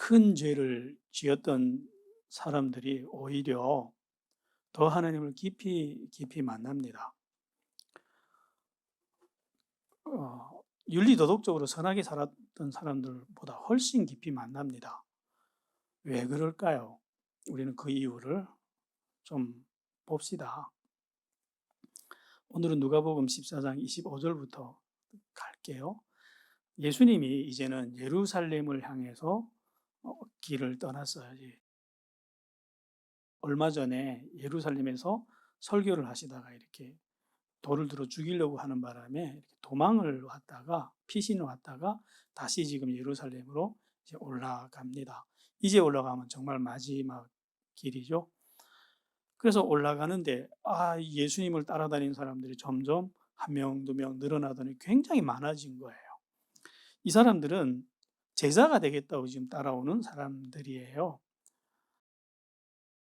큰 죄를 지었던 사람들이 오히려 더 하나님을 깊이 만납니다. 윤리도덕적으로 선하게 살았던 사람들보다 훨씬 깊이 만납니다. 왜 그럴까요? 우리는 그 이유를 좀 봅시다. 오늘은 누가복음 14장 25절부터 갈게요. 예수님이 이제는 예루살렘을 향해서 길을 떠났어요. 얼마 전에 예루살렘에서 설교를 하시다가 이렇게 돌을 들어 죽이려고 하는 바람에 이렇게 도망을 왔다가 피신을 왔다가 다시 지금 예루살렘으로 이제 올라갑니다. 이제 올라가면 정말 마지막 길이죠. 그래서 올라가는데 예수님을 따라다니는 사람들이 점점 한 명, 두 명 늘어나더니 굉장히 많아진 거예요. 이 사람들은 제자가 되겠다고 지금 따라오는 사람들이에요.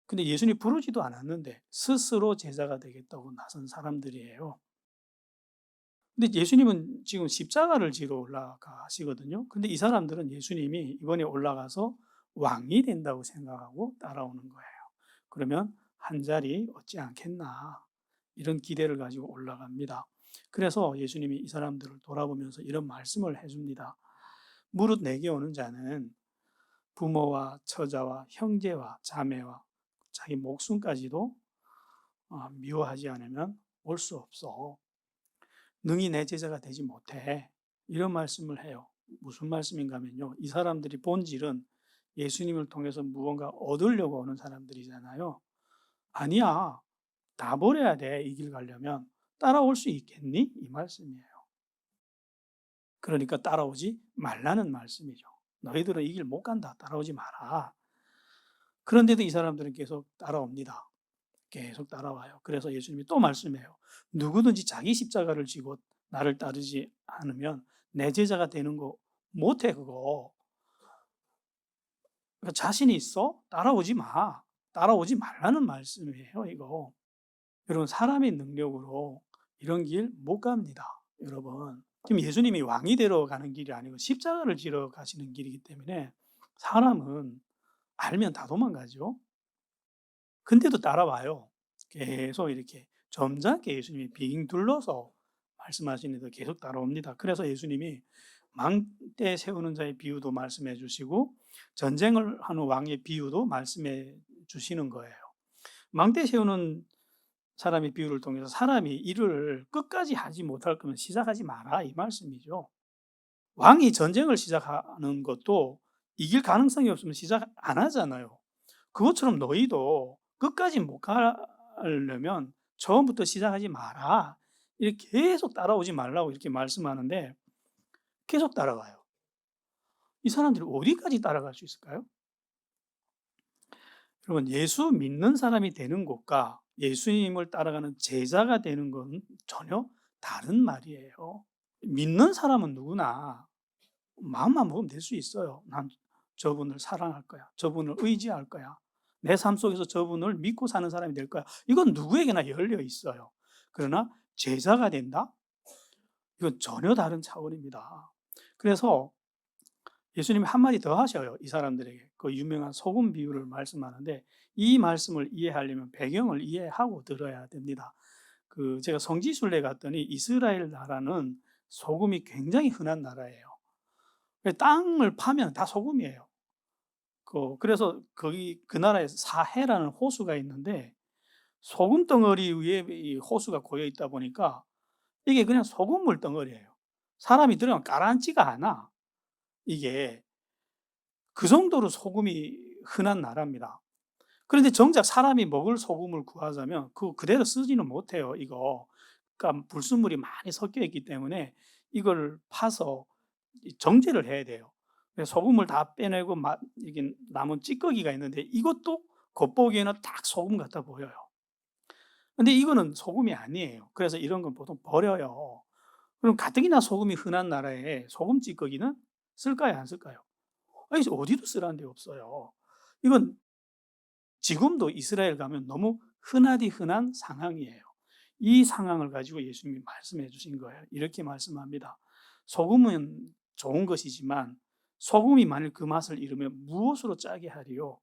근데 예수님 부르지도 않았는데 스스로 제자가 되겠다고 나선 사람들이에요. 근데 예수님은 지금 십자가를 지러 올라가시거든요. 근데 이 사람들은 예수님이 이번에 올라가서 왕이 된다고 생각하고 따라오는 거예요. 그러면 한 자리 얻지 않겠나 이런 기대를 가지고 올라갑니다. 그래서 예수님이 이 사람들을 돌아보면서 이런 말씀을 해줍니다. 무릇 내게 오는 자는 부모와 처자와 형제와 자매와 자기 목숨까지도 미워하지 않으면 올 수 없어. 능히 내 제자가 되지 못해. 이런 말씀을 해요. 무슨 말씀인가 하면요. 이 사람들이 본질은 예수님을 통해서 무언가 얻으려고 오는 사람들이잖아요. 아니야. 다 버려야 돼. 이 길 가려면. 따라올 수 있겠니? 이 말씀이에요. 그러니까 따라오지 말라는 말씀이죠. 너희들은 이 길 못 간다. 따라오지 마라. 그런데도 이 사람들은 계속 따라옵니다. 계속 따라와요. 그래서 예수님이 또 말씀해요. 누구든지 자기 십자가를 지고 나를 따르지 않으면 내 제자가 되는 거 못해 그거. 그러니까 자신이 있어? 따라오지 마. 따라오지 말라는 말씀이에요 이거. 여러분 사람의 능력으로 이런 길 못 갑니다. 여러분 지금 예수님이 왕이 되러 가는 길이 아니고 십자가를 지러 가시는 길이기 때문에 사람은 알면 다 도망가죠. 근데도 따라와요. 계속 이렇게 점잖게 예수님이 빙 둘러서 말씀하시는데 계속 따라옵니다. 그래서 예수님이 망대 세우는 자의 비유도 말씀해 주시고 전쟁을 하는 왕의 비유도 말씀해 주시는 거예요. 망대 세우는 사람의 비유를 통해서 사람이 일을 끝까지 하지 못할 거면 시작하지 마라 이 말씀이죠. 왕이 전쟁을 시작하는 것도 이길 가능성이 없으면 시작 안 하잖아요. 그것처럼 너희도 끝까지 못 가려면 처음부터 시작하지 마라. 이렇게 계속 따라오지 말라고 이렇게 말씀하는데 계속 따라가요. 이 사람들이 어디까지 따라갈 수 있을까요? 여러분, 예수 믿는 사람이 되는 것과 예수님을 따라가는 제자가 되는 건 전혀 다른 말이에요. 믿는 사람은 누구나 마음만 먹으면 될 수 있어요. 난 저분을 사랑할 거야. 저분을 의지할 거야. 내 삶 속에서 저분을 믿고 사는 사람이 될 거야. 이건 누구에게나 열려 있어요. 그러나 제자가 된다? 이건 전혀 다른 차원입니다. 그래서 예수님이 한마디 더 하셔요. 이 사람들에게. 그 유명한 소금 비유를 말씀하는데 이 말씀을 이해하려면 배경을 이해하고 들어야 됩니다. 제가 성지순례 갔더니 이스라엘 나라는 소금이 굉장히 흔한 나라예요. 땅을 파면 다 소금이에요. 그래서 그 나라에 사해라는 호수가 있는데 소금 덩어리 위에 이 호수가 고여 있다 보니까 이게 그냥 소금물 덩어리예요. 사람이 들어가면 가라앉지가 않아. 이게 그 정도로 소금이 흔한 나라입니다. 그런데 정작 사람이 먹을 소금을 구하자면 그대로 쓰지는 못해요. 이거. 그러니까 불순물이 많이 섞여 있기 때문에 이걸 파서 정제를 해야 돼요. 소금을 다 빼내고 이게 남은 찌꺼기가 있는데 이것도 겉보기에는 딱 소금 같아 보여요. 근데 이거는 소금이 아니에요. 그래서 이런 건 보통 버려요. 그럼 가뜩이나 소금이 흔한 나라에 소금 찌꺼기는 쓸까요, 안 쓸까요? 아니, 어디도 쓰라는 데 없어요. 이건 지금도 이스라엘 가면 너무 흔하디 흔한 상황이에요. 이 상황을 가지고 예수님이 말씀해 주신 거예요. 이렇게 말씀합니다. 소금은 좋은 것이지만 소금이 만일 그 맛을 잃으면 무엇으로 짜게 하리요?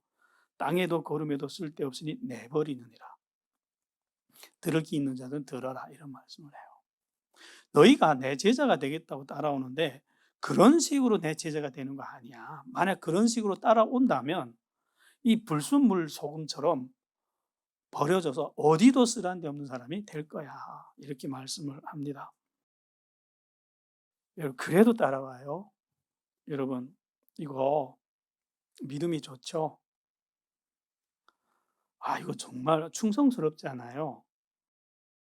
땅에도 거름에도 쓸데없으니 내버리느니라. 들을 귀 있는 자들은 들어라. 이런 말씀을 해요. 너희가 내 제자가 되겠다고 따라오는데 그런 식으로 내 제자가 되는 거 아니야. 만약 그런 식으로 따라온다면 이 불순물 소금처럼 버려져서 어디도 쓰란데 없는 사람이 될 거야. 이렇게 말씀을 합니다. 여러분, 그래도 따라와요. 여러분, 이거 믿음이 좋죠? 이거 정말 충성스럽지 않아요?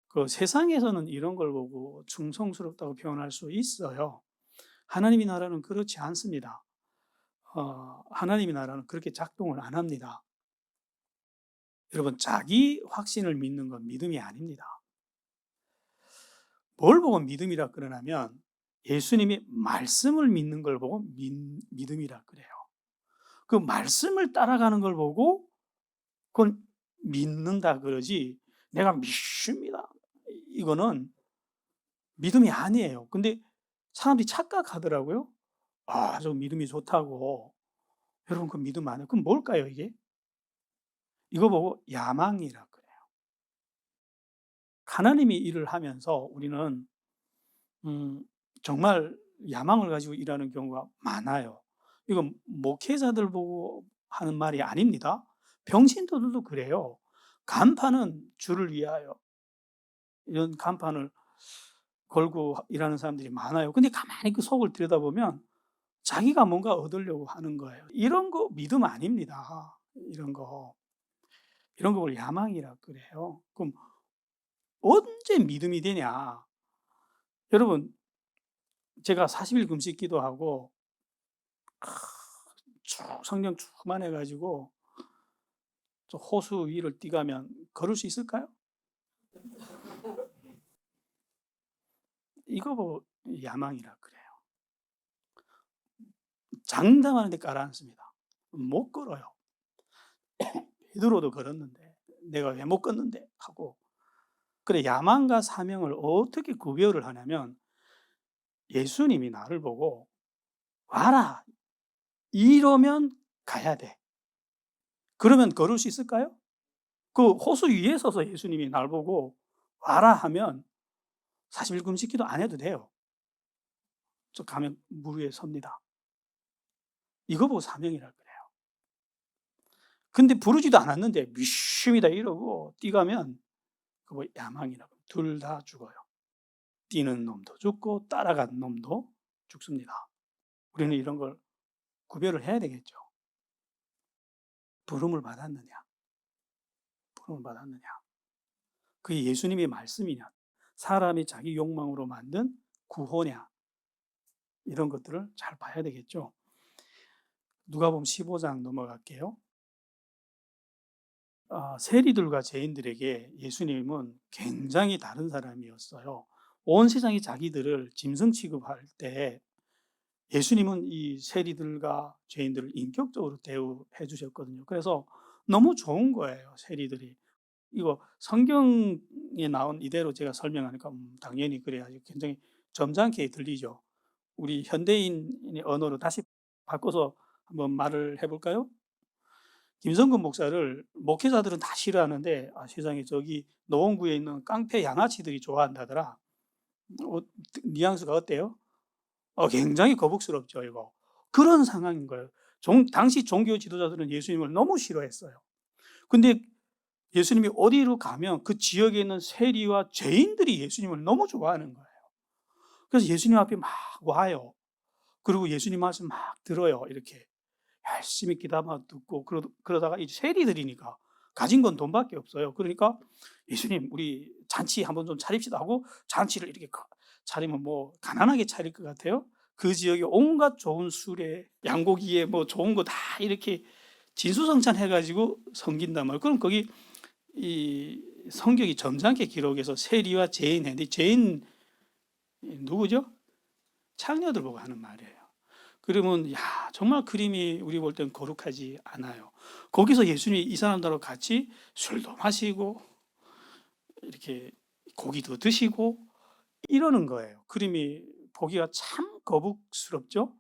그 세상에서는 이런 걸 보고 충성스럽다고 표현할 수 있어요. 하나님의 나라는 그렇지 않습니다. 하나님의 나라는 그렇게 작동을 안 합니다. 여러분, 자기 확신을 믿는 건 믿음이 아닙니다. 뭘 보고 믿음이라 그러냐면 예수님이 말씀을 믿는 걸 보고 믿음이라 그래요. 그 말씀을 따라가는 걸 보고 그건 믿는다 그러지, 내가 믿습니다, 이거는 믿음이 아니에요. 근데 사람들이 착각하더라고요. 저 믿음이 좋다고. 여러분, 그 믿음 아니에요. 그럼 뭘까요, 이게? 이거 보고 야망이라 그래요. 하나님이 일을 하면서 우리는 정말 야망을 가지고 일하는 경우가 많아요. 이건 목회자들 보고 하는 말이 아닙니다. 병신도들도 그래요. 간판은 주를 위하여, 이런 간판을 걸고 일하는 사람들이 많아요. 근데 가만히 그 속을 들여다보면 자기가 뭔가 얻으려고 하는 거예요. 이런 거 믿음 아닙니다. 이런 거. 이런 걸 야망이라 그래요. 그럼 언제 믿음이 되냐? 여러분, 제가 40일 금식 기도하고 쭉 성경 쭉만 해가지고 저 호수 위를 뛰가면 걸을 수 있을까요? 이거 보고 야망이라 그래요. 장담하는 데 깔아앉습니다. 못 걸어요. 베드로도 걸었는데 내가 왜 못 걷는데 하고. 그래, 야망과 사명을 어떻게 구별을 하냐면 예수님이 나를 보고 와라, 이러면 가야 돼. 그러면 걸을 수 있을까요? 그 호수 위에 서서 예수님이 날 보고 와라 하면 40일 금식 기도 안 해도 돼요. 저 가면 물 위에 섭니다. 이거 보고 사명이라 그래요. 근데 부르지도 않았는데 미심이다 이러고 뛰가면 그거 야망이라고. 둘 다 죽어요. 뛰는 놈도 죽고 따라간 놈도 죽습니다. 우리는 이런 걸 구별을 해야 되겠죠. 부름을 받았느냐, 부름을 받았느냐. 그게 예수님의 말씀이냐, 사람이 자기 욕망으로 만든 구호냐, 이런 것들을 잘 봐야 되겠죠. 누가복음 15장 넘어갈게요. 세리들과 죄인들에게 예수님은 굉장히 다른 사람이었어요. 온 세상이 자기들을 짐승 취급할 때 예수님은 이 세리들과 죄인들을 인격적으로 대우해 주셨거든요. 그래서 너무 좋은 거예요, 세리들이. 이거 성경에 나온 이대로 제가 설명하니까 당연히 그래야지 굉장히 점잖게 들리죠. 우리 현대인의 언어로 다시 바꿔서 한번 말을 해볼까요? 김성근 목사를 목회자들은 다 싫어하는데 세상에 저기 노원구에 있는 깡패 양아치들이 좋아한다더라. 뉘앙스가 어때요? 굉장히 거북스럽죠, 이거. 그런 상황인 거예요. 당시 종교 지도자들은 예수님을 너무 싫어했어요. 근데 예수님이 어디로 가면 그 지역에 있는 세리와 죄인들이 예수님을 너무 좋아하는 거예요. 그래서 예수님 앞에 막 와요. 그리고 예수님 말씀 막 들어요. 이렇게 열심히 귀담아 듣고 그러다가 이 세리들이니까 가진 건 돈밖에 없어요. 그러니까 예수님, 우리 잔치 한번 좀 차립시다 하고 잔치를 이렇게 차리면 뭐 가난하게 차릴 것 같아요? 그 지역에 온갖 좋은 술에 양고기에 뭐 좋은 거 다 이렇게 진수성찬해가지고 섬긴단 말이에요. 그럼 거기 이 성경이 점잖게 기록해서 세리와 죄인 했는데, 죄인 누구죠? 창녀들 보고 하는 말이에요. 그러면 정말 그림이 우리 볼 땐 거룩하지 않아요. 거기서 예수님이 이 사람들하고 같이 술도 마시고 이렇게 고기도 드시고 이러는 거예요. 그림이 보기가 참 거북스럽죠.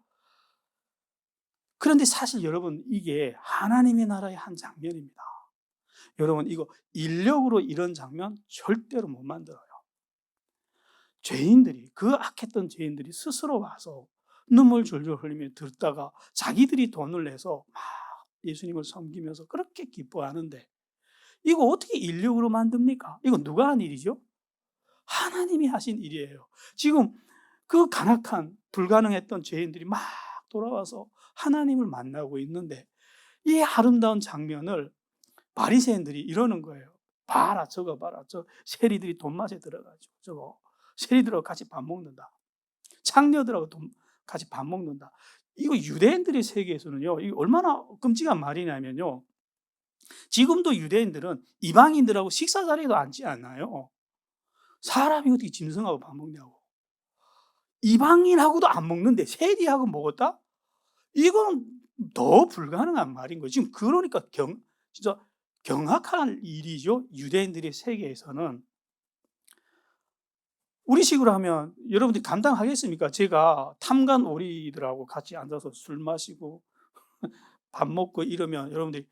그런데 사실 여러분 이게 하나님의 나라의 한 장면입니다. 여러분 이거 인력으로 이런 장면 절대로 못 만들어요. 죄인들이 그 악했던 죄인들이 스스로 와서 눈물 줄줄 흘리며 듣다가 자기들이 돈을 내서 막 예수님을 섬기면서 그렇게 기뻐하는데 이거 어떻게 인력으로 만듭니까? 이거 누가 한 일이죠? 하나님이 하신 일이에요. 지금 그 간악한 불가능했던 죄인들이 막 돌아와서 하나님을 만나고 있는데 이 아름다운 장면을 바리새인들이 이러는 거예요. 봐라 저거 봐라 저 세리들이 돈맛에 들어가지고 저거 세리들하고 같이 밥 먹는다. 창녀들하고 같이 밥 먹는다. 이거 유대인들의 세계에서는요, 이거 얼마나 끔찍한 말이냐면요. 지금도 유대인들은 이방인들하고 식사 자리에도 앉지 않아요. 사람이 어떻게 짐승하고 밥 먹냐고. 이방인하고도 안 먹는데 세리하고 먹었다? 이건 더 불가능한 말인 거예요. 지금 그러니까 진짜 경악한 일이죠. 유대인들의 세계에서는. 우리식으로 하면 여러분들이 감당하겠습니까? 제가 탐관 오리들하고 같이 앉아서 술 마시고 밥 먹고 이러면 여러분들이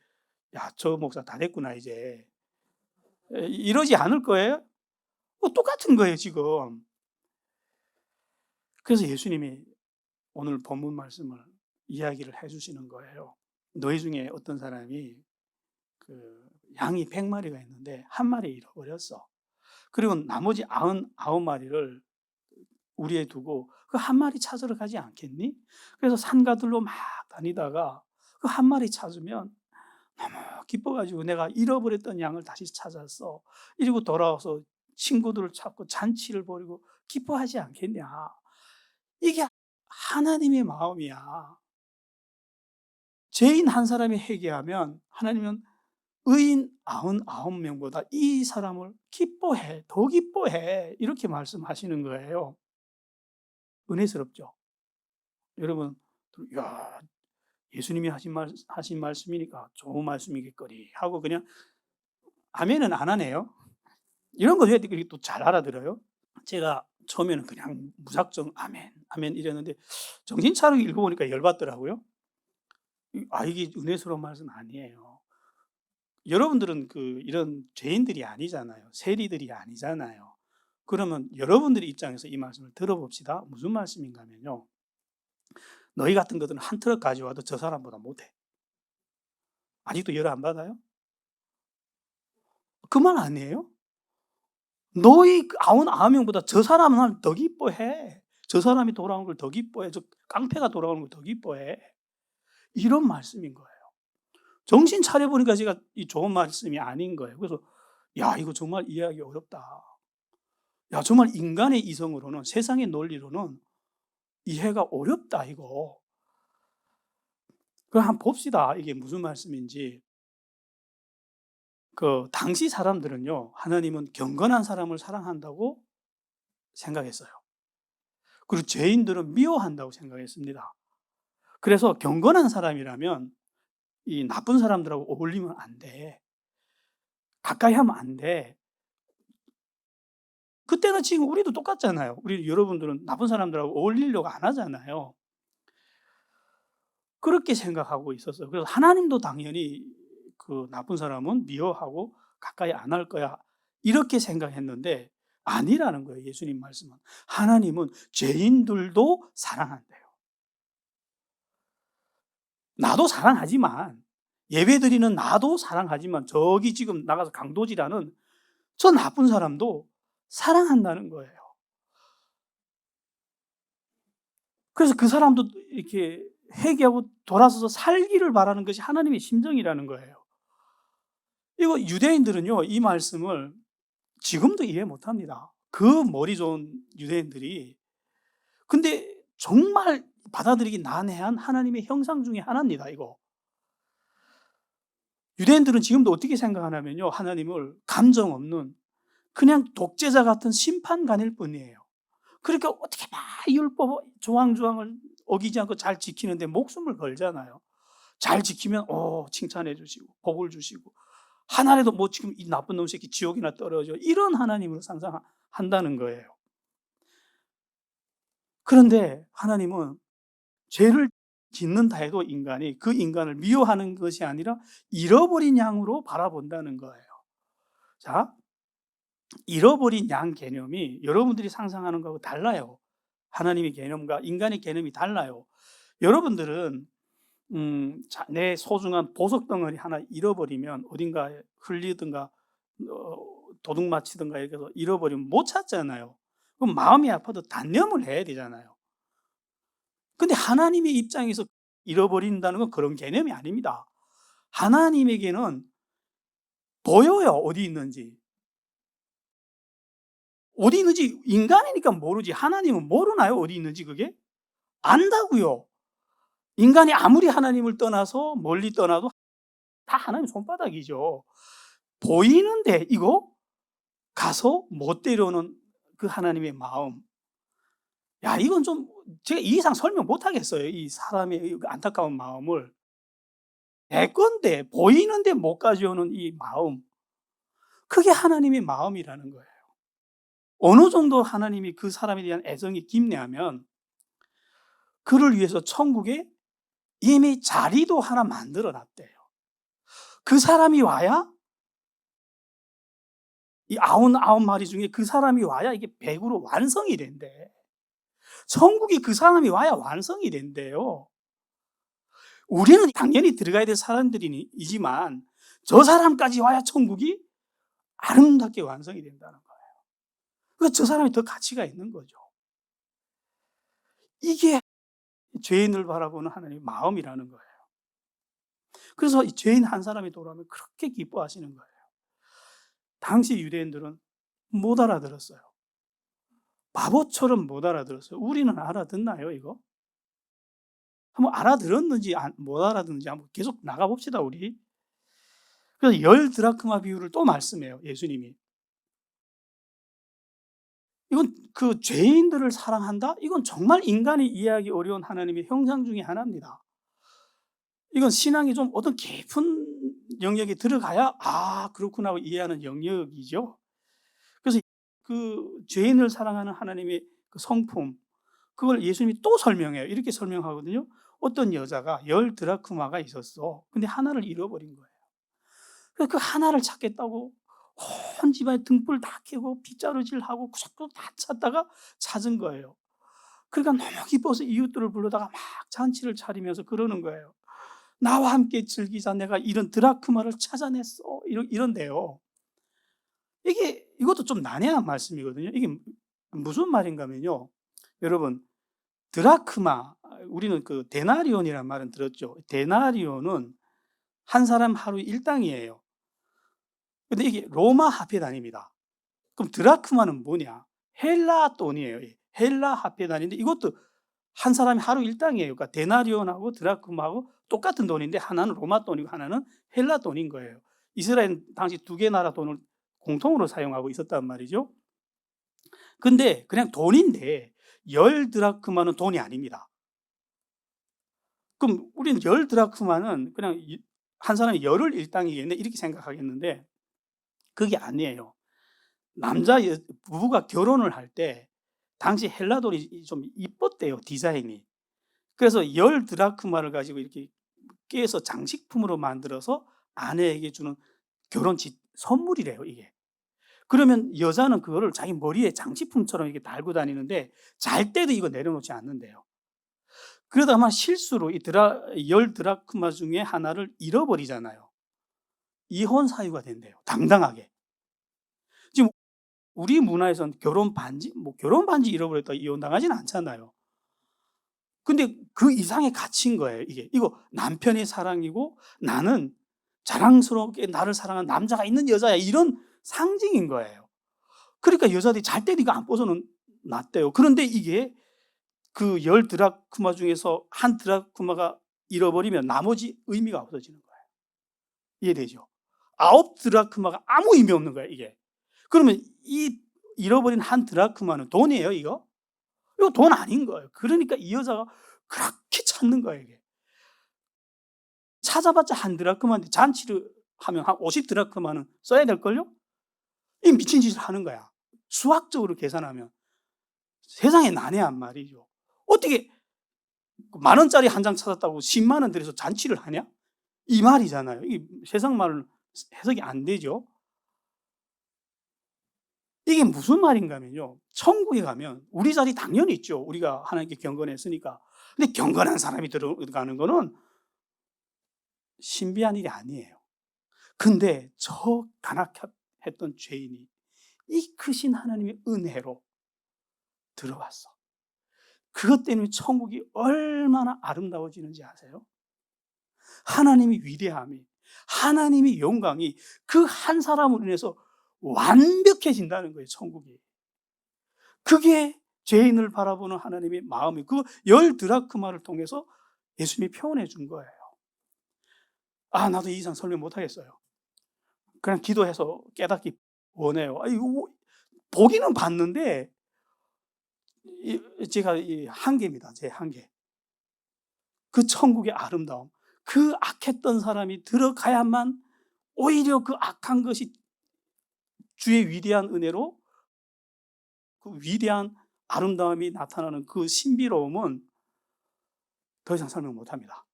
야, 저 목사 다 됐구나 이제 이러지 않을 거예요? 똑같은 거예요 지금. 그래서 예수님이 오늘 본문 말씀을 이야기를 해주시는 거예요. 너희 중에 어떤 사람이 그 양이 100마리가 있는데 한 마리 잃어버렸어. 그리고 나머지 99마리를 우리에 두고 그 한 마리 찾으러 가지 않겠니? 그래서 산가들로 막 다니다가 그 한 마리 찾으면 너무 기뻐가지고 내가 잃어버렸던 양을 다시 찾았어. 이러고 돌아와서 친구들을 찾고 잔치를 벌이고 기뻐하지 않겠냐. 이게 하나님의 마음이야. 죄인 한 사람이 회개하면 하나님은 의인 99명보다 이 사람을 기뻐해, 더 기뻐해. 이렇게 말씀하시는 거예요. 은혜스럽죠? 여러분, 야, 예수님이 하신 말씀이니까 좋은 말씀이겠거리 하고 그냥 아멘은 안 하네요. 이런 거 왜 또 잘 알아들어요? 제가 처음에는 그냥 무작정 아멘, 아멘 이랬는데 정신 차리고 읽어보니까 열받더라고요. 이게 은혜스러운 말씀 아니에요. 여러분들은 이런 죄인들이 아니잖아요. 세리들이 아니잖아요. 그러면 여러분들의 입장에서 이 말씀을 들어봅시다. 무슨 말씀인가 하면요. 너희 같은 것들은 한 트럭 가져와도 저 사람보다 못해. 아직도 열 안 받아요? 그 말 아니에요? 너희 99명보다 저 사람은 더 기뻐해. 저 사람이 돌아온 걸 더 기뻐해. 저 깡패가 돌아오는 걸 더 기뻐해. 이런 말씀인 거예요. 정신 차려보니까 제가 이 좋은 말씀이 아닌 거예요. 그래서 야, 이거 정말 이해하기 어렵다. 야, 정말 인간의 이성으로는, 세상의 논리로는 이해가 어렵다 이거. 그럼 한번 봅시다. 이게 무슨 말씀인지. 당시 사람들은요, 하나님은 경건한 사람을 사랑한다고 생각했어요. 그리고 죄인들은 미워한다고 생각했습니다. 그래서 경건한 사람이라면 이 나쁜 사람들하고 어울리면 안 돼. 가까이 하면 안 돼. 그때는 지금 우리도 똑같잖아요. 여러분들은 나쁜 사람들하고 어울리려고 안 하잖아요. 그렇게 생각하고 있었어요. 그래서 하나님도 당연히 그 나쁜 사람은 미워하고 가까이 안 할 거야. 이렇게 생각했는데 아니라는 거예요. 예수님 말씀은. 하나님은 죄인들도 사랑한대요. 나도 사랑하지만, 예배드리는 나도 사랑하지만 저기 지금 나가서 강도질하는 저 나쁜 사람도 사랑한다는 거예요. 그래서 그 사람도 이렇게 회개하고 돌아서서 살기를 바라는 것이 하나님의 심정이라는 거예요. 이거 유대인들은요, 이 말씀을 지금도 이해 못 합니다. 그 머리 좋은 유대인들이. 근데 정말 받아들이기 난해한 하나님의 형상 중에 하나입니다, 이거. 유대인들은 지금도 어떻게 생각하냐면요, 하나님을 감정 없는 그냥 독재자 같은 심판관일 뿐이에요. 그러니까 어떻게 막 율법 조항조항을 어기지 않고 잘 지키는데 목숨을 걸잖아요. 잘 지키면 칭찬해 주시고 복을 주시고 하나라도 뭐 지금 이 나쁜 놈 새끼 지옥이나 떨어져, 이런 하나님으로 상상한다는 거예요. 그런데 하나님은 죄를 짓는다 해도 인간이 그 인간을 미워하는 것이 아니라 잃어버린 양으로 바라본다는 거예요. 자, 잃어버린 양 개념이 여러분들이 상상하는 거하고 달라요. 하나님의 개념과 인간의 개념이 달라요. 여러분들은 내 소중한 보석 덩어리 하나 잃어버리면 어딘가에 흘리든가 도둑 맞히든가 이렇게 해서 잃어버리면 못 찾잖아요. 그럼 마음이 아파도 단념을 해야 되잖아요. 근데 하나님의 입장에서 잃어버린다는 건 그런 개념이 아닙니다. 하나님에게는 보여요, 어디 있는지. 어디 있는지 인간이니까 모르지 하나님은 모르나요, 어디 있는지 그게? 안다고요. 인간이 아무리 하나님을 떠나서 멀리 떠나도 다 하나님 손바닥이죠. 보이는데 이거 가서 못 데려오는 그 하나님의 마음. 야, 이건 좀 제가 이 이상 설명 못 하겠어요. 이 사람의 안타까운 마음을. 내 건데 보이는데 못 가져오는 이 마음. 그게 하나님의 마음이라는 거예요. 어느 정도 하나님이 그 사람에 대한 애정이 깊냐면 그를 위해서 천국에 이미 자리도 하나 만들어 놨대요. 그 사람이 와야 이 99마리 중에 그 사람이 와야 이게 100으로 완성이 된대. 천국이 그 사람이 와야 완성이 된대요. 우리는 당연히 들어가야 될 사람들이지만 저 사람까지 와야 천국이 아름답게 완성이 된다는 거예요. 그러니까 저 사람이 더 가치가 있는 거죠. 이게 죄인을 바라보는 하나님의 마음이라는 거예요. 그래서 이 죄인 한 사람이 돌아오면 그렇게 기뻐하시는 거예요. 당시 유대인들은 못 알아들었어요. 바보처럼 못 알아들었어요. 우리는 알아듣나요, 이거? 한번 알아들었는지 못 알아듣는지 한번 계속 나가봅시다, 우리. 그래서 10드라크마 비유를 또 말씀해요, 예수님이. 이건 그 죄인들을 사랑한다? 이건 정말 인간이 이해하기 어려운 하나님의 형상 중에 하나입니다. 이건 신앙이 좀 어떤 깊은 영역에 들어가야 그렇구나 하고 이해하는 영역이죠. 그래서 그 죄인을 사랑하는 하나님의 그 성품, 그걸 예수님이 또 설명해요. 이렇게 설명하거든요. 어떤 여자가 10드라크마가 있었어. 근데 하나를 잃어버린 거예요. 그래서 그 하나를 찾겠다고 온 집안에 등불 다 켜고 빗자루질하고 구석구석 다 찾다가 찾은 거예요. 그러니까 너무 기뻐서 이웃들을 불러다가 막 잔치를 차리면서 그러는 거예요. 나와 함께 즐기자, 내가 이런 드라크마를 찾아냈어. 이런데요. 이것도 좀 난해한 말씀이거든요. 이게 무슨 말인가 하면요. 여러분, 드라크마, 우리는 그 데나리온이라는 말은 들었죠. 데나리온은 한 사람 하루 일당이에요. 근데 이게 로마 화폐 단위입니다. 그럼 드라크마는 뭐냐? 헬라 돈이에요. 헬라 화폐 단위인데 이것도 한 사람이 하루 일당이에요. 그러니까 데나리온하고 드라크마하고 똑같은 돈인데 하나는 로마 돈이고 하나는 헬라 돈인 거예요. 이스라엘은 당시 두 개 나라 돈을 공통으로 사용하고 있었단 말이죠. 근데 그냥 돈인데 10드라크마는 돈이 아닙니다. 그럼 우리는 10드라크마는 그냥 한 사람이 열흘 일당이겠네 이렇게 생각하겠는데 그게 아니에요. 남자 부부가 결혼을 할 때 당시 헬라 돈이 좀 이뻤대요, 디자인이. 그래서 10드라크마를 가지고 이렇게 깨서 장식품으로 만들어서 아내에게 주는 결혼 선물이래요, 이게. 그러면 여자는 그거를 자기 머리에 장식품처럼 이렇게 달고 다니는데 잘 때도 이거 내려놓지 않는대요. 그러다가 실수로 이 10드라크마 중에 하나를 잃어버리잖아요. 이혼 사유가 된대요, 당당하게. 지금 우리 문화에서는 결혼 반지 잃어버렸다가 이혼당하지는 않잖아요. 근데 그 이상의 가치인 거예요, 이게. 이거 남편의 사랑이고 나는 자랑스럽게 나를 사랑하는 남자가 있는 여자야, 이런 상징인 거예요. 그러니까 여자들이 잘 때 이거 안 벗어는 놨대요. 그런데 이게 그 10드라크마 중에서 한 드라크마가 잃어버리면 나머지 의미가 없어지는 거예요. 이해되죠? 9드라크마가 아무 의미 없는 거예요, 이게. 그러면 이 잃어버린 한 드라크마는 돈이에요, 이거? 이거 돈 아닌 거예요. 그러니까 이 여자가 그렇게 찾는 거예요, 이게. 찾아봤자 한 드라크마인데 잔치를 하면 한 50드라크마는 써야 될걸요? 이 미친 짓을 하는 거야. 수학적으로 계산하면. 세상에 난해한 말이죠. 어떻게 만 원짜리 한 장 찾았다고 10만 원 들여서 잔치를 하냐? 이 말이잖아요. 이 세상 말은 해석이 안 되죠. 이게 무슨 말인가 하면요. 천국에 가면 우리 자리 당연히 있죠. 우리가 하나님께 경건했으니까. 근데 경건한 사람이 들어가는 거는 신비한 일이 아니에요. 근데 저 간악했던 죄인이 이 크신 하나님의 은혜로 들어왔어. 그것 때문에 천국이 얼마나 아름다워지는지 아세요? 하나님의 위대함이, 하나님의 영광이 그 한 사람으로 인해서 완벽해진다는 거예요, 천국이. 그게 죄인을 바라보는 하나님의 마음이, 그 열 드라크마를 통해서 예수님이 표현해 준 거예요. 나도 이 이상 설명 못 하겠어요. 그냥 기도해서 깨닫기 원해요. 이거 보기는 봤는데, 제가 이 한계입니다. 제 한계. 그 천국의 아름다움, 그 악했던 사람이 들어가야만 오히려 그 악한 것이 주의 위대한 은혜로 그 위대한 아름다움이 나타나는 그 신비로움은 더 이상 설명 못 합니다.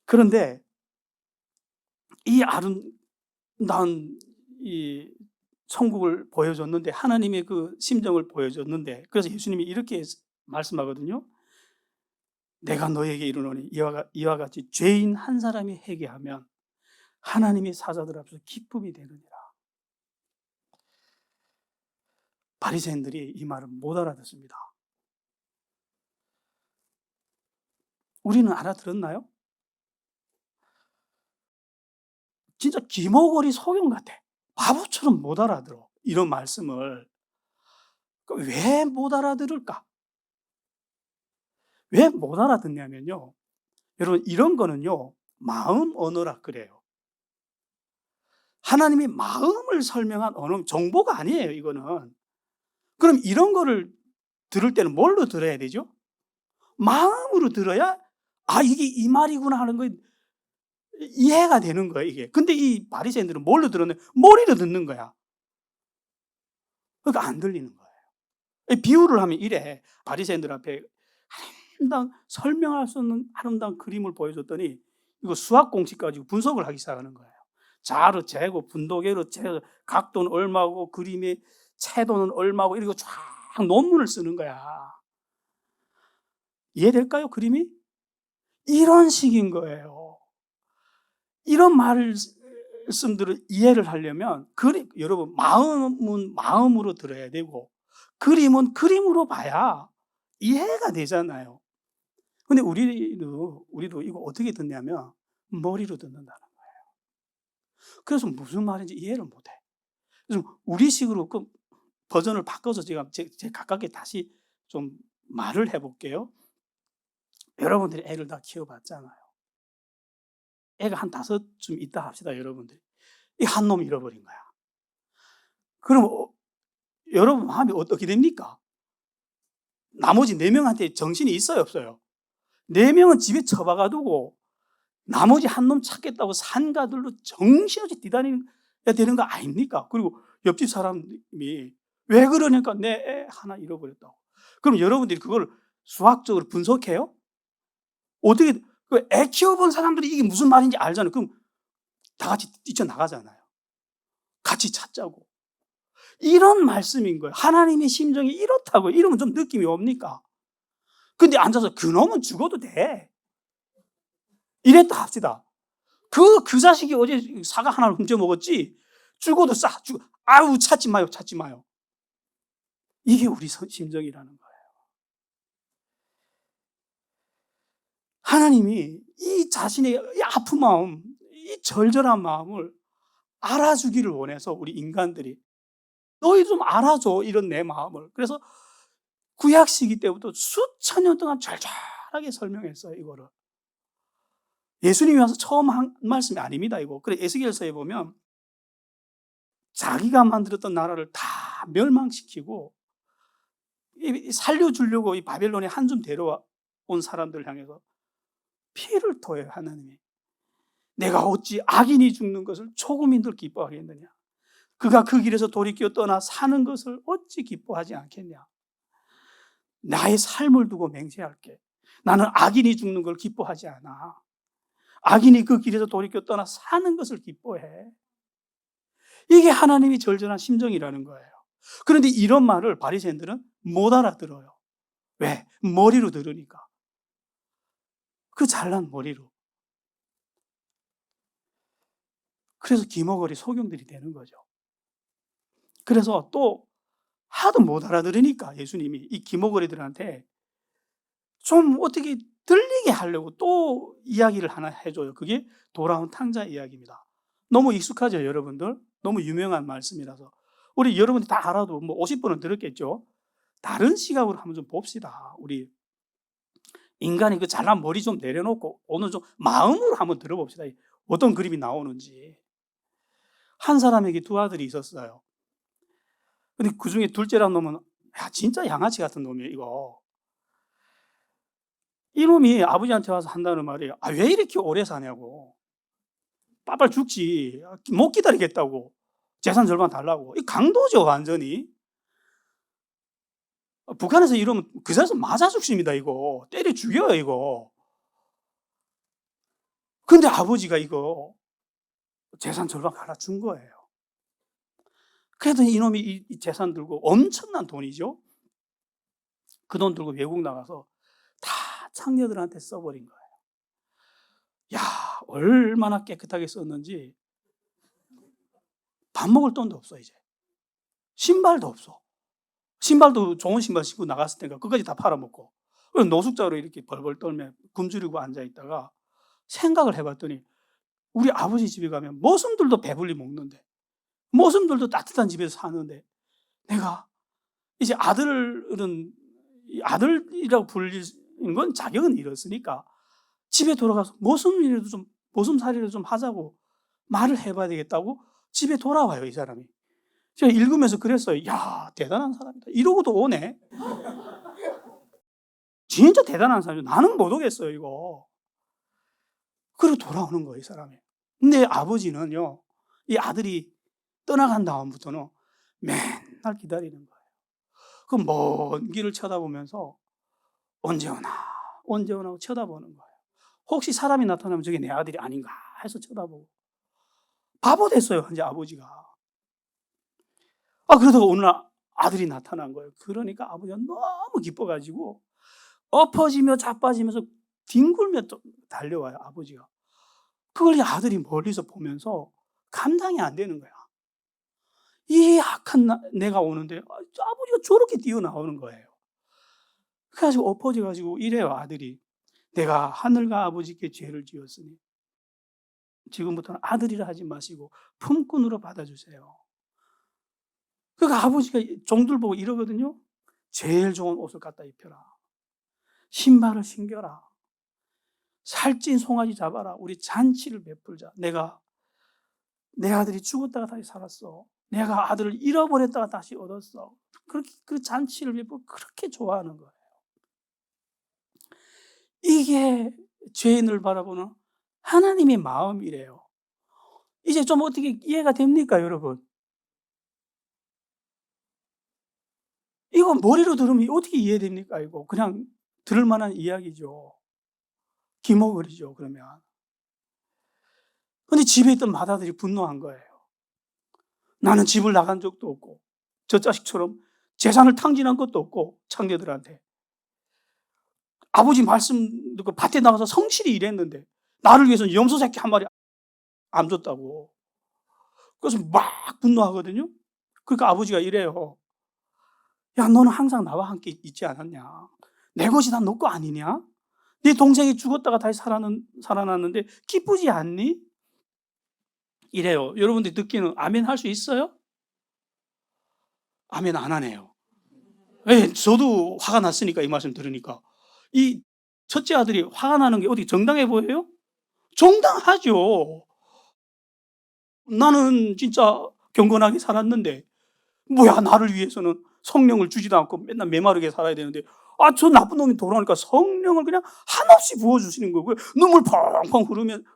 그런데 이 아름다운 이 천국을 보여줬는데, 하나님의 그 심정을 보여줬는데, 그래서 예수님이 이렇게 말씀하거든요. 내가 너에게 이르노니 이와 같이 죄인 한 사람이 회개하면 하나님의 사자들 앞에서 기쁨이 되느니라. 바리새인들이 이 말을 못 알아듣습니다. 우리는 알아들었나요? 진짜 기모거리 소경 같아. 바보처럼 못 알아들어. 이런 말씀을. 왜 못 알아들을까? 왜 못 알아듣냐면요. 여러분, 이런 거는요, 마음 언어라 그래요. 하나님의 마음을 설명한 언어, 정보가 아니에요, 이거는. 그럼 이런 거를 들을 때는 뭘로 들어야 되죠? 마음으로 들어야, 이게 이 말이구나 하는 거 이해가 되는 거예요, 이게. 근데 이 바리새인들은 뭘로 들었냐? 머리로 듣는 거야. 그러니까 안 들리는 거예요. 비유를 하면 이래. 바리새인들 앞에 아름다운, 설명할 수 없는 아름다운 그림을 보여줬더니 이거 수학 공식 가지고 분석을 하기 시작하는 거예요. 자로 재고 분도계로 재고 각도는 얼마고 그림의 채도는 얼마고 이러고 쫙 논문을 쓰는 거야. 이해될까요, 그림이? 이런 식인 거예요. 이런 말씀들을 이해를 하려면 여러분, 마음은 마음으로 들어야 되고 그림은 그림으로 봐야 이해가 되잖아요. 근데 우리도 이거 어떻게 듣냐면 머리로 듣는다는 거예요. 그래서 무슨 말인지 이해를 못 해. 그래서 우리식으로 그 버전을 바꿔서 제가 제 가깝게 다시 좀 말을 해볼게요. 여러분들이 애를 다 키워봤잖아요. 애가 한 5쯤 있다 합시다, 여러분들이. 이 한 놈 잃어버린 거야. 그럼 여러분 마음이 어떻게 됩니까? 나머지 4명한테 정신이 있어요, 없어요? 4명은 집에 처박아 두고 나머지 한 놈 찾겠다고 산가들로 정신없이 뛰다니는 되는 거 아닙니까? 그리고 옆집 사람이 왜 그러니까 내 애 하나 잃어버렸다고. 그럼 여러분들이 그걸 수학적으로 분석해요? 어떻게, 애 키워본 사람들이 이게 무슨 말인지 알잖아요. 그럼 다 같이 뛰쳐나가잖아요. 같이 찾자고. 이런 말씀인 거예요. 하나님의 심정이 이렇다고. 이러면 좀 느낌이 옵니까? 근데 앉아서 그놈은 죽어도 돼. 이랬다 합시다. 그 자식이 어제 사과 하나를 훔쳐 먹었지, 죽어도 찾지 마요. 이게 우리 심정이라는 거예요. 하나님이 이 자신의 이 아픈 마음, 이 절절한 마음을 알아주기를 원해서 우리 인간들이 너희 좀 알아줘, 이런 내 마음을. 그래서 구약 시기 때부터 수천 년 동안 절절하게 설명했어요, 이거를. 예수님이 와서 처음 한 말씀이 아닙니다, 이거. 그래, 에스겔서에 보면 자기가 만들었던 나라를 다 멸망시키고 살려주려고 이 바벨론에 한줌 데려온 사람들을 향해서 피를 토해요, 하나님이. 내가 어찌 악인이 죽는 것을 초국민들 기뻐하겠느냐? 그가 그 길에서 돌이켜 떠나 사는 것을 어찌 기뻐하지 않겠냐? 나의 삶을 두고 맹세할게. 나는 악인이 죽는 걸 기뻐하지 않아. 악인이 그 길에서 돌이켜 떠나 사는 것을 기뻐해. 이게 하나님이 절절한 심정이라는 거예요. 그런데 이런 말을 바리새인들은 못 알아들어요. 왜? 머리로 들으니까. 그 잘난 머리로. 그래서 기머거리 소경들이 되는 거죠. 그래서 또 하도 못 알아들으니까 예수님이 이 기머거리들한테 좀 어떻게 들리게 하려고 또 이야기를 하나 해줘요. 그게 돌아온 탕자 이야기입니다. 너무 익숙하죠, 여러분들? 너무 유명한 말씀이라서. 우리 여러분이 다 알아도 뭐 50번은 들었겠죠? 다른 시각으로 한번 좀 봅시다. 우리 인간이 그 잘난 머리 좀 내려놓고 오늘 좀 마음으로 한번 들어봅시다. 어떤 그림이 나오는지. 한 사람에게 두 아들이 있었어요. 근데 그 중에 둘째란 놈은 진짜 양아치 같은 놈이에요, 이거. 이놈이 아버지한테 와서 한다는 말이 왜 이렇게 오래 사냐고. 빨빨 죽지. 못 기다리겠다고. 재산 절반 달라고. 이 강도죠, 완전히. 북한에서 이러면 그 자리에서 맞아 죽습니다, 이거. 때려 죽여요, 이거. 근데 아버지가 이거 재산 절반 갈아준 거예요. 그래도 이놈이 이 재산 들고 엄청난 돈이죠. 그 돈 들고 외국 나가서 다 창녀들한테 써버린 거예요. 야, 얼마나 깨끗하게 썼는지. 밥 먹을 돈도 없어, 이제. 신발도 없어. 신발도 좋은 신발 신고 나갔을 테니까 끝까지 다 팔아먹고. 노숙자로 이렇게 벌벌 떨며 굶주리고 앉아있다가 생각을 해봤더니 우리 아버지 집에 가면 머슴들도 배불리 먹는데, 머슴들도 따뜻한 집에서 사는데, 내가 이제 아들이라고 불리는 건 자격은 잃었으니까 집에 돌아가서 머슴살이라도 좀 하자고 말을 해봐야 되겠다고 집에 돌아와요, 이 사람이. 제가 읽으면서 그랬어요. 야, 대단한 사람이다. 이러고도 오네. 진짜 대단한 사람이죠. 나는 못 오겠어요, 이거. 그리고 돌아오는 거예요, 이 사람이. 근데 아버지는요, 이 아들이 떠나간 다음부터는 맨날 기다리는 거예요. 그 먼 길을 쳐다보면서 언제 오나 하고 쳐다보는 거예요. 혹시 사람이 나타나면 저게 내 아들이 아닌가 해서 쳐다보고. 바보 됐어요, 이제 아버지가. 그러다가 어느 날 아들이 나타난 거예요. 그러니까 아버지가 너무 기뻐가지고 엎어지며 자빠지면서 뒹굴며 달려와요, 아버지가. 그걸 아들이 멀리서 보면서 감당이 안 되는 거야. 이 악한 내가 오는데 아버지가 저렇게 뛰어나오는 거예요. 그래가지고 엎어져가지고 이래요, 아들이. 내가 하늘과 아버지께 죄를 지었으니 지금부터는 아들이라 하지 마시고 품꾼으로 받아주세요. 그러니까 아버지가 종들 보고 이러거든요. 제일 좋은 옷을 갖다 입혀라. 신발을 신겨라. 살찐 송아지 잡아라. 우리 잔치를 베풀자. 내 아들이 죽었다가 다시 살았어. 내가 아들을 잃어버렸다가 다시 얻었어. 그렇게 그 잔치를 베풀고 그렇게 좋아하는 거예요. 이게 죄인을 바라보는 하나님의 마음이래요. 이제 좀 어떻게 이해가 됩니까, 여러분? 이거 머리로 들으면 어떻게 이해됩니까, 이거? 그냥 들을 만한 이야기죠. 기모거리죠, 그러면. 근데 집에 있던 맏아들이 분노한 거예요. 나는 집을 나간 적도 없고, 저 자식처럼 재산을 탕진한 것도 없고, 창녀들한테. 아버지 말씀 듣고 밭에 나가서 성실히 일했는데, 나를 위해서 염소 새끼 한 마리 안 줬다고. 그래서 막 분노하거든요. 그러니까 아버지가 이래요. 야, 너는 항상 나와 함께 있지 않았냐? 내 것이 다 너 거 아니냐? 네 동생이 죽었다가 다시 살아났는데 기쁘지 않니? 이래요. 여러분들이 듣기는 아멘 할 수 있어요? 아멘 안 하네요. 네, 저도 화가 났으니까 이 말씀 들으니까. 이 첫째 아들이 화가 나는 게 어디 정당해 보여요? 정당하죠. 나는 진짜 경건하게 살았는데 뭐야, 나를 위해서는 성령을 주지도 않고 맨날 메마르게 살아야 되는데 저 나쁜 놈이 돌아오니까 성령을 그냥 한없이 부어주시는 거고요. 눈물 펑펑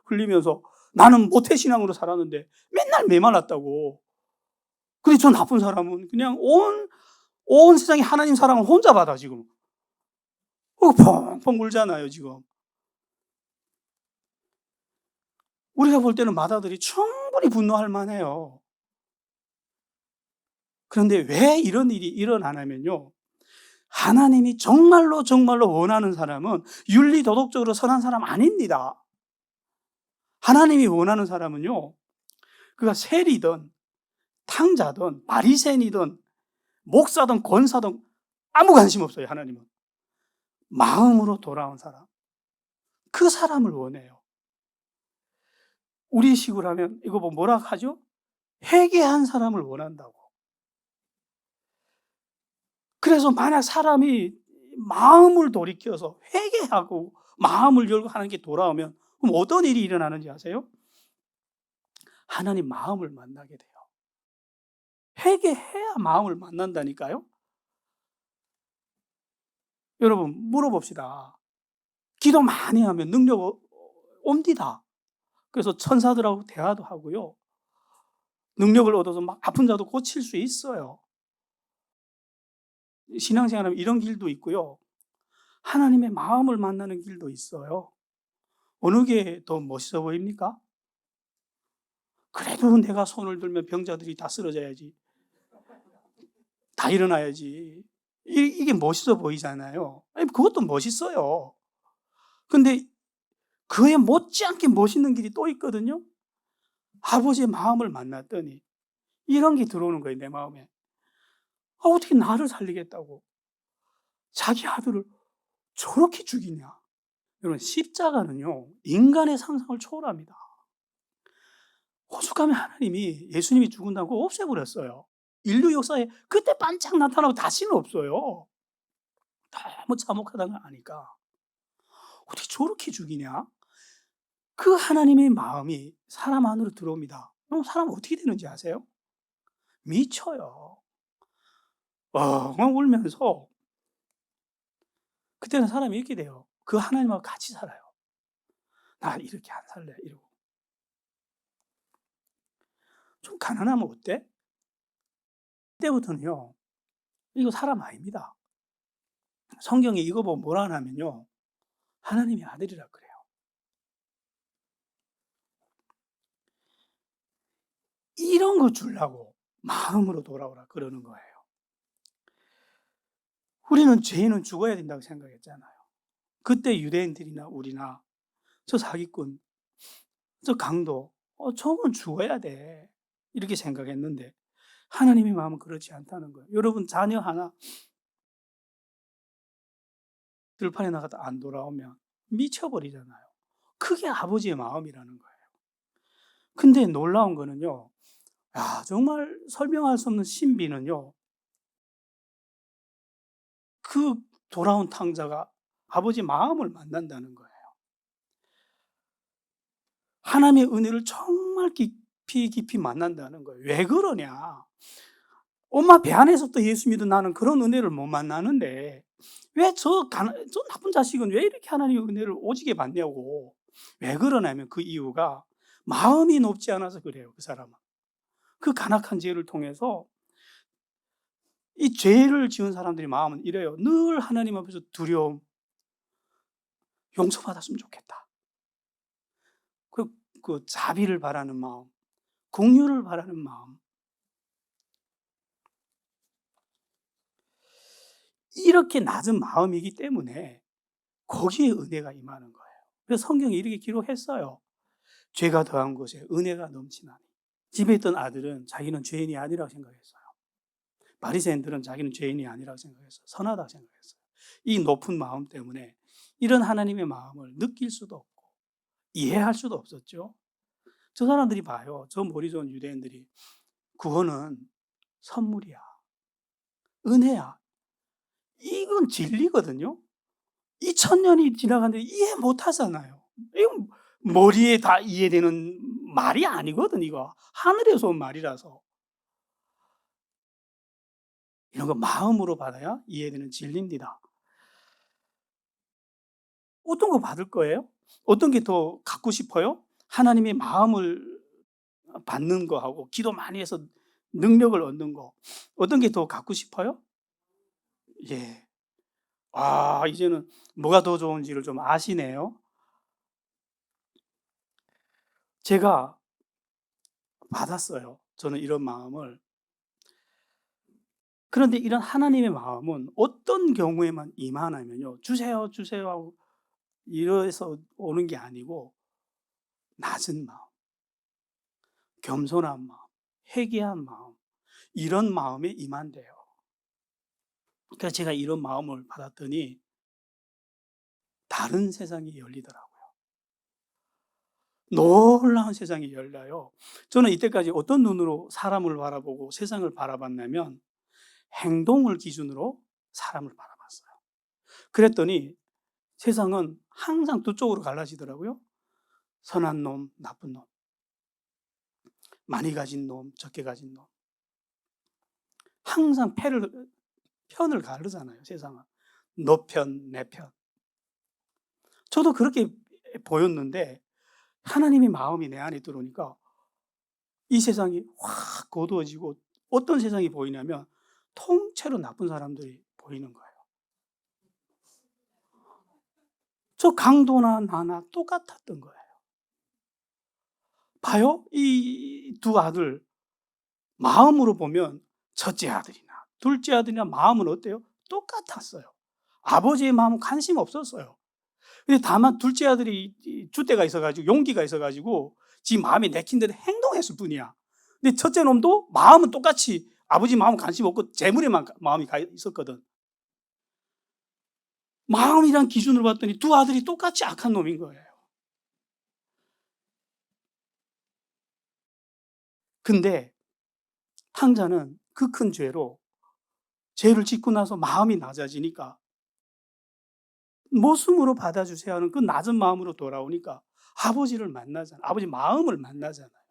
흘리면서 나는 모태신앙으로 살았는데 맨날 메말랐다고. 근데 저 나쁜 사람은 그냥 온 세상에 하나님 사랑을 혼자 받아, 지금. 펑펑 울잖아요, 지금. 우리가 볼 때는 마다들이 충분히 분노할 만해요. 그런데 왜 이런 일이 일어나냐면요. 하나님이 정말로 정말로 원하는 사람은 윤리 도덕적으로 선한 사람 아닙니다. 하나님이 원하는 사람은요. 그가 세리든 탕자든 바리새인이든 목사든 권사든 아무 관심 없어요, 하나님은. 마음으로 돌아온 사람. 그 사람을 원해요. 우리 식으로 하면 이거 뭐라 하죠? 회개한 사람을 원한다고. 그래서 만약 사람이 마음을 돌이켜서 회개하고 마음을 열고 하는 게 돌아오면 그럼 어떤 일이 일어나는지 아세요? 하나님 마음을 만나게 돼요. 회개해야 마음을 만난다니까요. 여러분 물어봅시다. 기도 많이 하면 능력 옵니다. 그래서 천사들하고 대화도 하고요. 능력을 얻어서 막 아픈 자도 고칠 수 있어요. 신앙생활하면 이런 길도 있고요. 하나님의 마음을 만나는 길도 있어요. 어느 게 더 멋있어 보입니까? 그래도 내가 손을 들면 병자들이 다 쓰러져야지. 다 일어나야지. 이게 멋있어 보이잖아요. 아니, 그것도 멋있어요. 근데 그에 못지않게 멋있는 길이 또 있거든요. 아버지의 마음을 만났더니 이런 게 들어오는 거예요, 내 마음에. 어떻게 나를 살리겠다고 자기 아들을 저렇게 죽이냐. 여러분 십자가는요 인간의 상상을 초월합니다. 오죽하면 하나님이 예수님이 죽은다고 없애버렸어요. 인류 역사에 그때 반짝 나타나고 다시는 없어요. 너무 참혹하다는 걸 아니까. 어떻게 저렇게 죽이냐? 그 하나님의 마음이 사람 안으로 들어옵니다. 그럼 사람 어떻게 되는지 아세요? 미쳐요. 엉엉 울면서 그때는 사람이 이렇게 돼요. 그 하나님하고 같이 살아요. 나 이렇게 안 살래 이러고. 좀 가난하면 어때? 그때부터는요. 이거 사람 아닙니다. 성경에 이거 보고 뭐라 하냐면요. 하나님의 아들이라 그래요. 이런 거 주려고 마음으로 돌아오라 그러는 거예요. 우리는 죄인은 죽어야 된다고 생각했잖아요. 그때 유대인들이나 우리나 저 사기꾼, 저 강도, 저건 죽어야 돼. 이렇게 생각했는데 하나님의 마음은 그렇지 않다는 거예요. 여러분 자녀 하나 들판에 나가다 안 돌아오면 미쳐버리잖아요. 그게 아버지의 마음이라는 거예요. 근데 놀라운 거는요. 야, 정말 설명할 수 없는 신비는요. 그 돌아온 탕자가 아버지 마음을 만난다는 거예요. 하나님의 은혜를 정말 깊이 깊이 만난다는 거예요. 왜 그러냐? 엄마 배 안에서부터 예수 믿은 나는 그런 은혜를 못 만나는데 왜 저 나쁜 자식은 왜 이렇게 하나님의 은혜를 오지게 받냐고. 왜 그러냐면 그 이유가 마음이 높지 않아서 그래요. 그 사람은. 그 간악한 죄를 통해서 이 죄를 지은 사람들의 마음은 이래요. 늘 하나님 앞에서 두려움, 용서받았으면 좋겠다. 그 자비를 바라는 마음, 긍휼을 바라는 마음. 이렇게 낮은 마음이기 때문에 거기에 은혜가 임하는 거예요. 그래서 성경에 이렇게 기록했어요. 죄가 더한 곳에 은혜가 넘치나니. 집에 있던 아들은 자기는 죄인이 아니라고 생각했어요. 바리새인들은 자기는 죄인이 아니라고 생각했어요. 선하다고 생각했어요. 이 높은 마음 때문에 이런 하나님의 마음을 느낄 수도 없고 이해할 수도 없었죠. 저 사람들이 봐요. 저 머리 좋은 유대인들이 구원은 선물이야. 은혜야. 이건 진리거든요. 2000년이 지나갔는데 이해 못 하잖아요. 이건 머리에 다 이해되는 말이 아니거든, 이거. 하늘에서 온 말이라서. 이런 거 마음으로 받아야 이해되는 진리입니다. 어떤 거 받을 거예요? 어떤 게 더 갖고 싶어요? 하나님의 마음을 받는 거하고 기도 많이 해서 능력을 얻는 거. 어떤 게 더 갖고 싶어요? 예. 이제는 뭐가 더 좋은지를 좀 아시네요. 제가 받았어요. 저는 이런 마음을. 그런데 이런 하나님의 마음은 어떤 경우에만 임하냐면요. "주세요, 주세요." 하고 이래서 오는 게 아니고 낮은 마음, 겸손한 마음, 회개한 마음, 이런 마음에 임한대요. 그래서 제가 이런 마음을 받았더니 다른 세상이 열리더라고요. 놀라운 세상이 열려요. 저는 이때까지 어떤 눈으로 사람을 바라보고 세상을 바라봤냐면 행동을 기준으로 사람을 바라봤어요. 그랬더니 세상은 항상 두 쪽으로 갈라지더라고요. 선한 놈, 나쁜 놈, 많이 가진 놈, 적게 가진 놈. 항상 편을 가르잖아요, 세상은. 너 편, 내 편. 저도 그렇게 보였는데 하나님의 마음이 내 안에 들어오니까 이 세상이 확 어두워지고 어떤 세상이 보이냐면 통째로 나쁜 사람들이 보이는 거예요. 저 강도나 나나 똑같았던 거예요. 봐요. 이 두 아들 마음으로 보면 첫째 아들이나 둘째 아들이나 마음은 어때요? 똑같았어요. 아버지의 마음은 관심 없었어요. 근데 다만 둘째 아들이 줏대가 있어 가지고 용기가 있어 가지고 지 마음이 내킨 대로 행동했을 뿐이야. 근데 첫째 놈도 마음은 똑같이 아버지 마음은 관심 없고 재물에만 마음이 가 있었거든. 마음이란 기준으로 봤더니 두 아들이 똑같이 악한 놈인 거예요. 근데 탕자는 그 큰 죄로 죄를 짓고 나서 마음이 낮아지니까 모순으로 받아주세요 하는 그 낮은 마음으로 돌아오니까 아버지를 만나잖아요. 아버지 마음을 만나잖아요.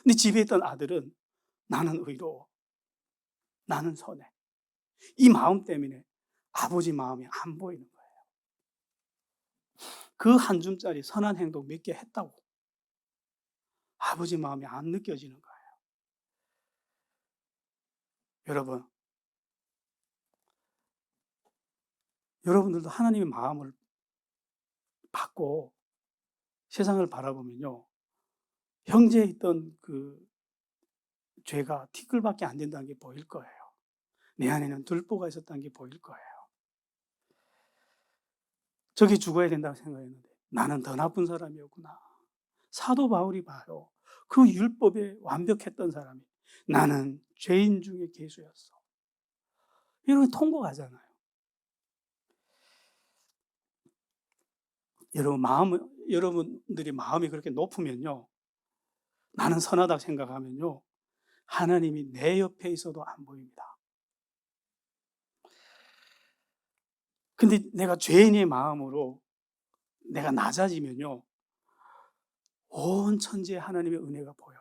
근데 집에 있던 아들은 나는 의로워. 나는 선해. 이 마음 때문에 아버지 마음이 안 보이는 거예요. 그 한 줌짜리 선한 행동 몇 개 했다고 아버지 마음이 안 느껴지는 거예요. 여러분, 여러분들도 하나님의 마음을 받고 세상을 바라보면요. 형제에 있던 그 죄가 티끌밖에 안 된다는 게 보일 거예요. 내 안에는 들보가 있었다는 게 보일 거예요. 저게 죽어야 된다고 생각했는데 나는 더 나쁜 사람이었구나. 사도 바울이 봐요. 그 율법에 완벽했던 사람이 나는 죄인 중에 괴수였어. 이렇게 통곡하잖아요. 여러분들이 마음이 그렇게 높으면요. 나는 선하다고 생각하면요. 하나님이 내 옆에 있어도 안 보입니다. 근데 내가 죄인의 마음으로 내가 낮아지면요. 온 천지에 하나님의 은혜가 보여요.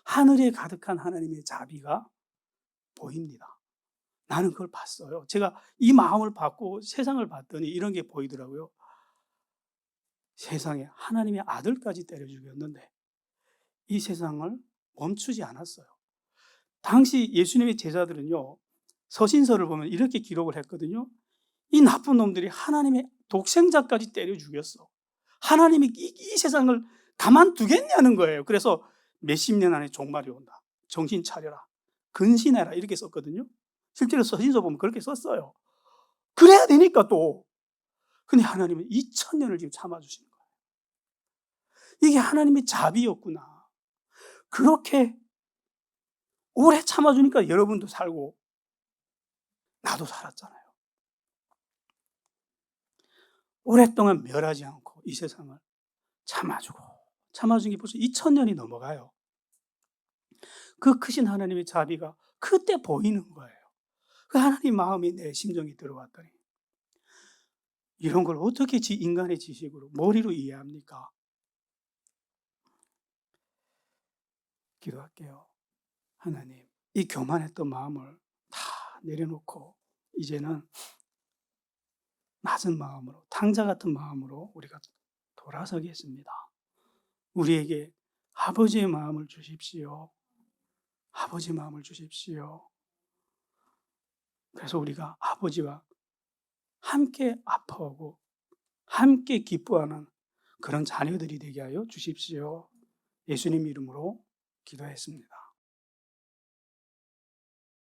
하늘에 가득한 하나님의 자비가 보입니다. 나는 그걸 봤어요. 제가 이 마음을 받고 세상을 봤더니 이런 게 보이더라고요. 세상에 하나님의 아들까지 때려 죽였는데 이 세상을 멈추지 않았어요. 당시 예수님의 제자들은요. 서신서를 보면 이렇게 기록을 했거든요. 이 나쁜 놈들이 하나님의 독생자까지 때려 죽였어. 하나님이 이 세상을 가만두겠냐는 거예요. 그래서 몇십 년 안에 종말이 온다. 정신 차려라. 근신해라. 이렇게 썼거든요. 실제로 서신서 보면 그렇게 썼어요. 그래야 되니까 또. 근데 하나님은 2000년을 지금 참아주시는 거예요. 이게 하나님의 자비였구나. 그렇게 오래 참아주니까 여러분도 살고 나도 살았잖아요. 오랫동안 멸하지 않고 이 세상을 참아준 게 벌써 2000년이 넘어가요. 그 크신 하나님의 자비가 그때 보이는 거예요. 그 하나님 마음이 내 심정이 들어왔더니 이런 걸 어떻게 인간의 지식으로 머리로 이해합니까? 기도할게요. 하나님, 이 교만했던 마음을 다 내려놓고 이제는 낮은 마음으로, 탕자 같은 마음으로 우리가 돌아서겠습니다. 우리에게 아버지의 마음을 주십시오. 아버지 마음을 주십시오. 그래서 우리가 아버지와 함께 아파하고 함께 기뻐하는 그런 자녀들이 되게 하여 주십시오. 예수님 이름으로 기도했습니다.